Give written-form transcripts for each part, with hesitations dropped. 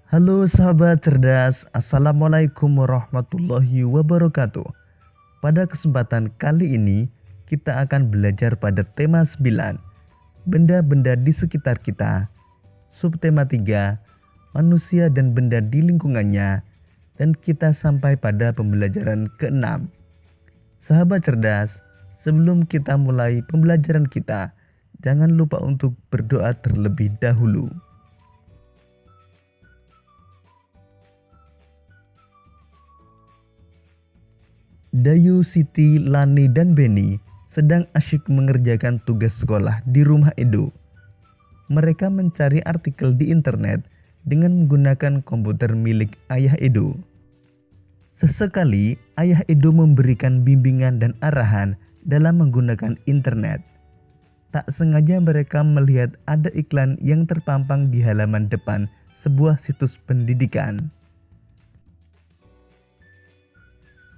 Halo sahabat cerdas, Assalamualaikum warahmatullahi wabarakatuh. Pada kesempatan kali ini, kita akan belajar pada tema 9, benda-benda di sekitar kita, subtema 3, manusia dan benda di lingkungannya, dan kita sampai pada pembelajaran ke-6. Sahabat cerdas, sebelum kita mulai pembelajaran kita, jangan lupa untuk berdoa terlebih dahulu. Dayu, Siti, Lani, dan Beni sedang asyik mengerjakan tugas sekolah di rumah Edo. Mereka mencari artikel di internet dengan menggunakan komputer milik ayah Edo. Sesekali, ayah Edo memberikan bimbingan dan arahan dalam menggunakan internet. Tak sengaja mereka melihat ada iklan yang terpampang di halaman depan sebuah situs pendidikan.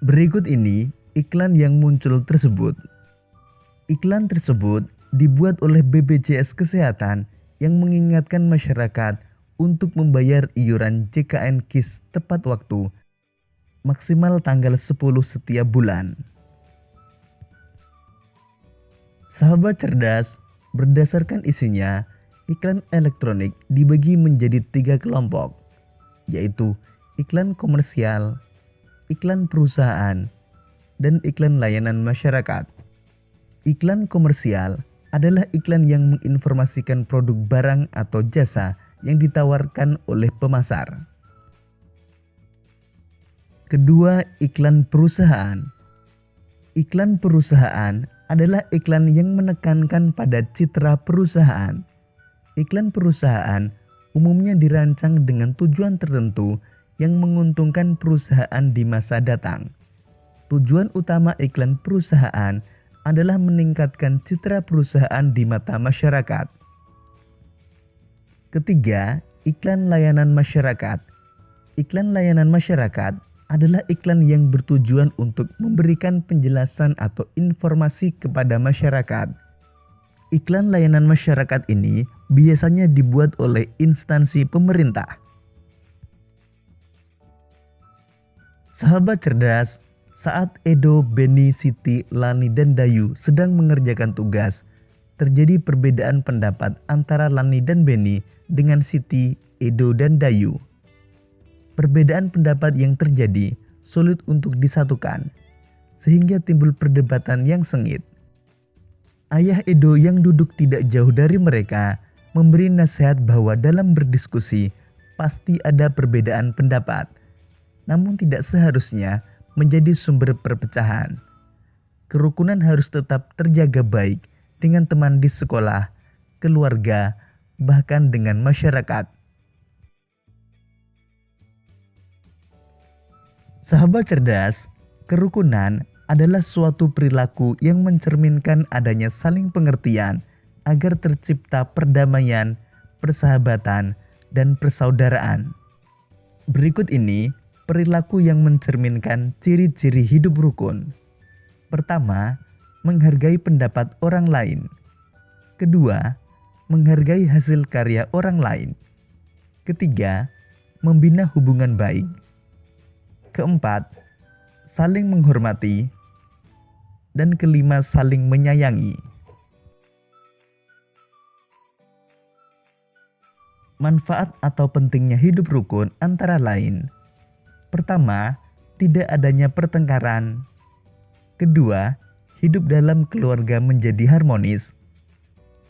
Berikut ini iklan yang muncul tersebut. Iklan tersebut dibuat oleh BPJS Kesehatan yang mengingatkan masyarakat untuk membayar iuran JKN KIS tepat waktu, maksimal tanggal 10 setiap bulan. Sahabat cerdas, berdasarkan isinya, iklan elektronik dibagi menjadi 3 kelompok, yaitu iklan komersial, iklan perusahaan, dan iklan layanan masyarakat. Iklan komersial adalah iklan yang menginformasikan produk barang atau jasa yang ditawarkan oleh pemasar. Kedua, iklan perusahaan. Iklan perusahaan adalah iklan yang menekankan pada citra perusahaan. Iklan perusahaan umumnya dirancang dengan tujuan tertentu yang menguntungkan perusahaan di masa datang. Tujuan utama iklan perusahaan adalah meningkatkan citra perusahaan di mata masyarakat. Ketiga, iklan layanan masyarakat. Iklan layanan masyarakat adalah iklan yang bertujuan untuk memberikan penjelasan atau informasi kepada masyarakat. Iklan layanan masyarakat ini biasanya dibuat oleh instansi pemerintah. Sahabat cerdas, saat Edo, Beni, Siti, Lani, dan Dayu sedang mengerjakan tugas, terjadi perbedaan pendapat antara Lani dan Beni dengan Siti, Edo, dan Dayu. Perbedaan pendapat yang terjadi sulit untuk disatukan, sehingga timbul perdebatan yang sengit. Ayah Edo yang duduk tidak jauh dari mereka memberi nasihat bahwa dalam berdiskusi pasti ada perbedaan pendapat, namun tidak seharusnya menjadi sumber perpecahan. Kerukunan harus tetap terjaga baik dengan teman di sekolah, keluarga, bahkan dengan masyarakat. Sahabat cerdas, kerukunan adalah suatu perilaku yang mencerminkan adanya saling pengertian agar tercipta perdamaian, persahabatan, dan persaudaraan. Berikut ini perilaku yang mencerminkan ciri-ciri hidup rukun. Pertama, menghargai pendapat orang lain. Kedua, menghargai hasil karya orang lain. Ketiga, membina hubungan baik. Keempat, saling menghormati. Dan kelima, saling menyayangi. Manfaat atau pentingnya hidup rukun antara lain: pertama, tidak adanya pertengkaran. Kedua, hidup dalam keluarga menjadi harmonis.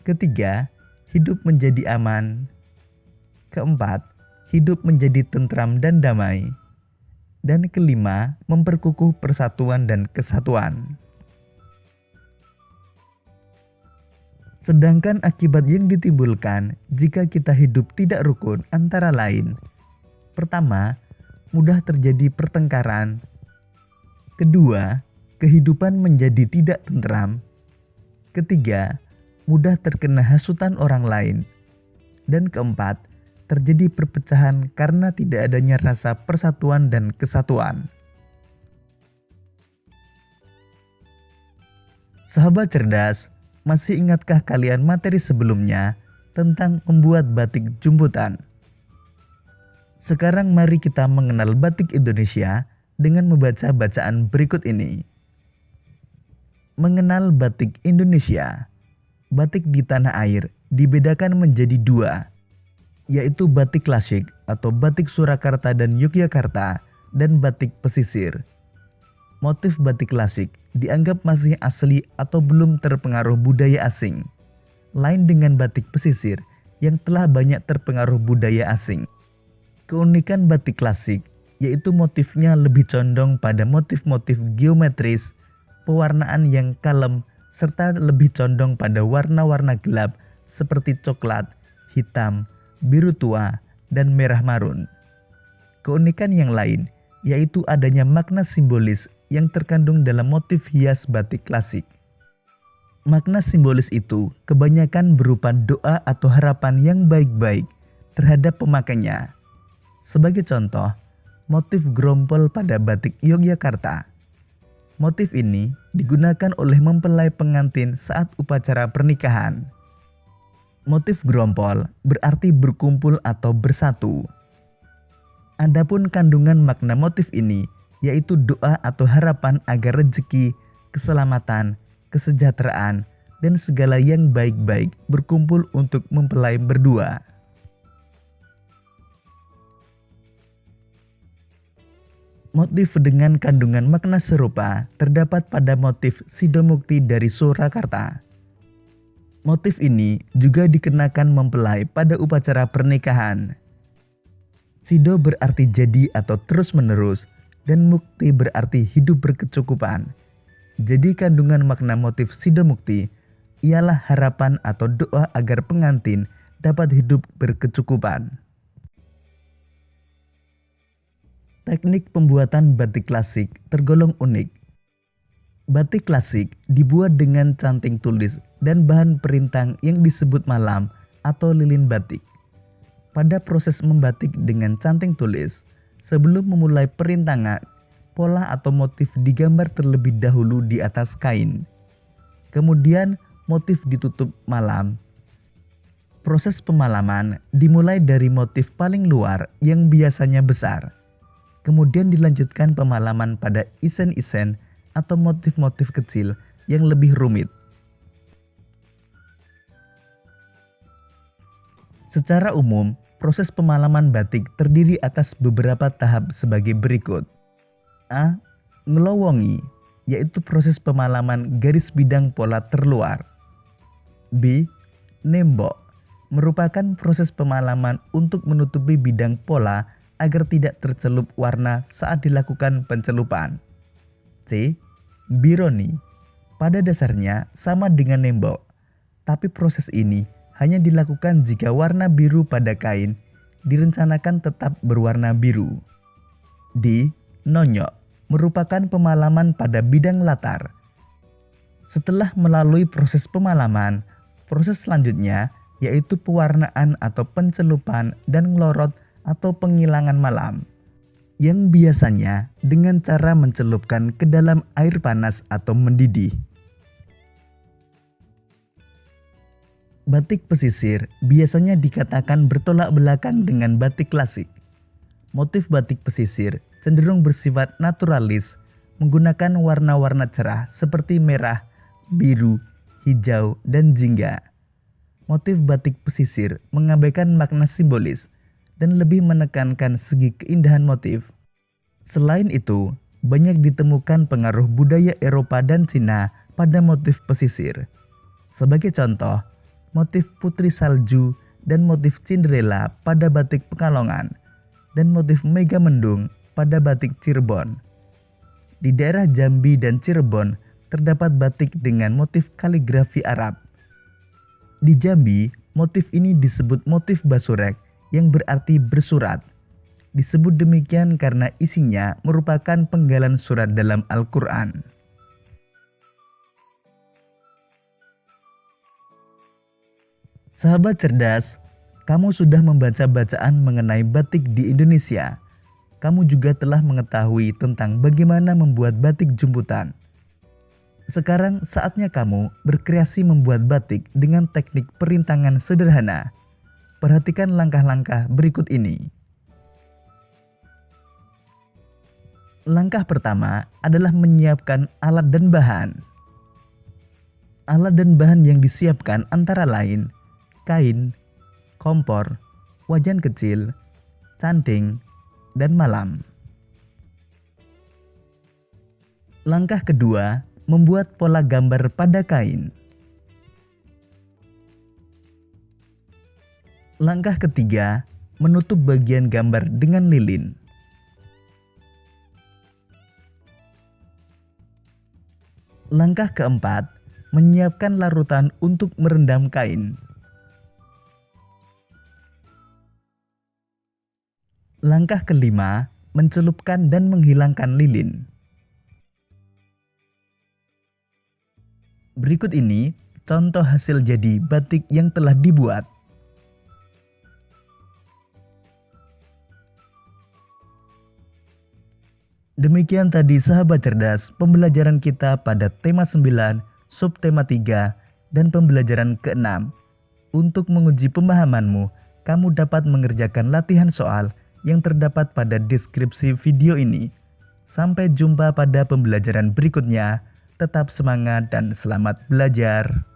Ketiga, hidup menjadi aman. Keempat, hidup menjadi tentram dan damai. Dan kelima, memperkukuh persatuan dan kesatuan. Sedangkan akibat yang ditimbulkan jika kita hidup tidak rukun antara lain: pertama, mudah terjadi pertengkaran. Kedua, kehidupan menjadi tidak tentram. Ketiga, mudah terkena hasutan orang lain. Dan keempat, terjadi perpecahan karena tidak adanya rasa persatuan dan kesatuan. Sahabat cerdas, masih ingatkah kalian materi sebelumnya tentang membuat batik jumputan? Sekarang mari kita mengenal batik Indonesia dengan membaca bacaan berikut ini. Mengenal batik Indonesia. Batik di tanah air dibedakan menjadi dua, yaitu batik klasik atau batik Surakarta dan Yogyakarta dan batik pesisir. Motif batik klasik dianggap masih asli atau belum terpengaruh budaya asing, lain dengan batik pesisir yang telah banyak terpengaruh budaya asing. Keunikan batik klasik yaitu motifnya lebih condong pada motif-motif geometris, pewarnaan yang kalem, serta lebih condong pada warna-warna gelap seperti coklat, hitam, biru tua, dan merah marun. Keunikan yang lain yaitu adanya makna simbolis yang terkandung dalam motif hias batik klasik. Makna simbolis itu kebanyakan berupa doa atau harapan yang baik-baik terhadap pemakainya. Sebagai contoh, motif grompol pada batik Yogyakarta. Motif ini digunakan oleh mempelai pengantin saat upacara pernikahan. Motif grompol berarti berkumpul atau bersatu. Adapun kandungan makna motif ini yaitu doa atau harapan agar rezeki, keselamatan, kesejahteraan, dan segala yang baik-baik berkumpul untuk mempelai berdua. Motif dengan kandungan makna serupa terdapat pada motif Sidomukti dari Surakarta. Motif ini juga dikenakan mempelai pada upacara pernikahan. Sido berarti jadi atau terus-menerus, dan mukti berarti hidup berkecukupan. Jadi kandungan makna motif Sidomukti ialah harapan atau doa agar pengantin dapat hidup berkecukupan. Teknik pembuatan batik klasik tergolong unik. Batik klasik dibuat dengan canting tulis dan bahan perintang yang disebut malam atau lilin batik. Pada proses membatik dengan canting tulis, sebelum memulai perintangan, pola atau motif digambar terlebih dahulu di atas kain. Kemudian motif ditutup malam. Proses pemalaman dimulai dari motif paling luar yang biasanya besar. Kemudian dilanjutkan pemalaman pada isen-isen atau motif-motif kecil yang lebih rumit. Secara umum, proses pemalaman batik terdiri atas beberapa tahap sebagai berikut. A. Ngelowongi, yaitu proses pemalaman garis bidang pola terluar. B. Nembok, merupakan proses pemalaman untuk menutupi bidang pola agar tidak tercelup warna saat dilakukan pencelupan. C. Bironi, pada dasarnya sama dengan nembok, tapi proses ini hanya dilakukan jika warna biru pada kain direncanakan tetap berwarna biru. D. Nonyok, merupakan pemalaman pada bidang latar. Setelah melalui proses pemalaman, proses selanjutnya yaitu pewarnaan atau pencelupan dan ngelorot atau penghilangan malam, yang biasanya dengan cara mencelupkan ke dalam air panas atau mendidih. Batik pesisir biasanya dikatakan bertolak belakang dengan batik klasik. Motif batik pesisir cenderung bersifat naturalis, menggunakan warna-warna cerah seperti merah, biru, hijau, dan jingga. Motif batik pesisir mengabaikan makna simbolis dan lebih menekankan segi keindahan motif. Selain itu, banyak ditemukan pengaruh budaya Eropa dan Cina pada motif pesisir. Sebagai contoh, motif putri salju dan motif Cinderella pada batik Pekalongan, dan motif Megamendung pada batik Cirebon. Di daerah Jambi dan Cirebon terdapat batik dengan motif kaligrafi Arab. Di Jambi, motif ini disebut motif basurek yang berarti bersurat. Disebut demikian karena isinya merupakan penggalan surat dalam Al-Quran. Sahabat cerdas, kamu sudah membaca bacaan mengenai batik di Indonesia. Kamu juga telah mengetahui tentang bagaimana membuat batik jumputan. Sekarang saatnya kamu berkreasi membuat batik dengan teknik perintangan sederhana. Perhatikan langkah-langkah berikut ini. Langkah pertama adalah menyiapkan alat dan bahan. Alat dan bahan yang disiapkan antara lain kain, kompor, wajan kecil, canting, dan malam. Langkah kedua, membuat pola gambar pada kain. Langkah ketiga, menutup bagian gambar dengan lilin. Langkah keempat, menyiapkan larutan untuk merendam kain. Langkah kelima, mencelupkan dan menghilangkan lilin. Berikut ini contoh hasil jadi batik yang telah dibuat. Demikian tadi sahabat cerdas pembelajaran kita pada tema 9, subtema 3, dan pembelajaran ke-6. Untuk menguji pemahamanmu, kamu dapat mengerjakan latihan soal yang terdapat pada deskripsi video ini. Sampai jumpa pada pembelajaran berikutnya. Tetap semangat dan selamat belajar.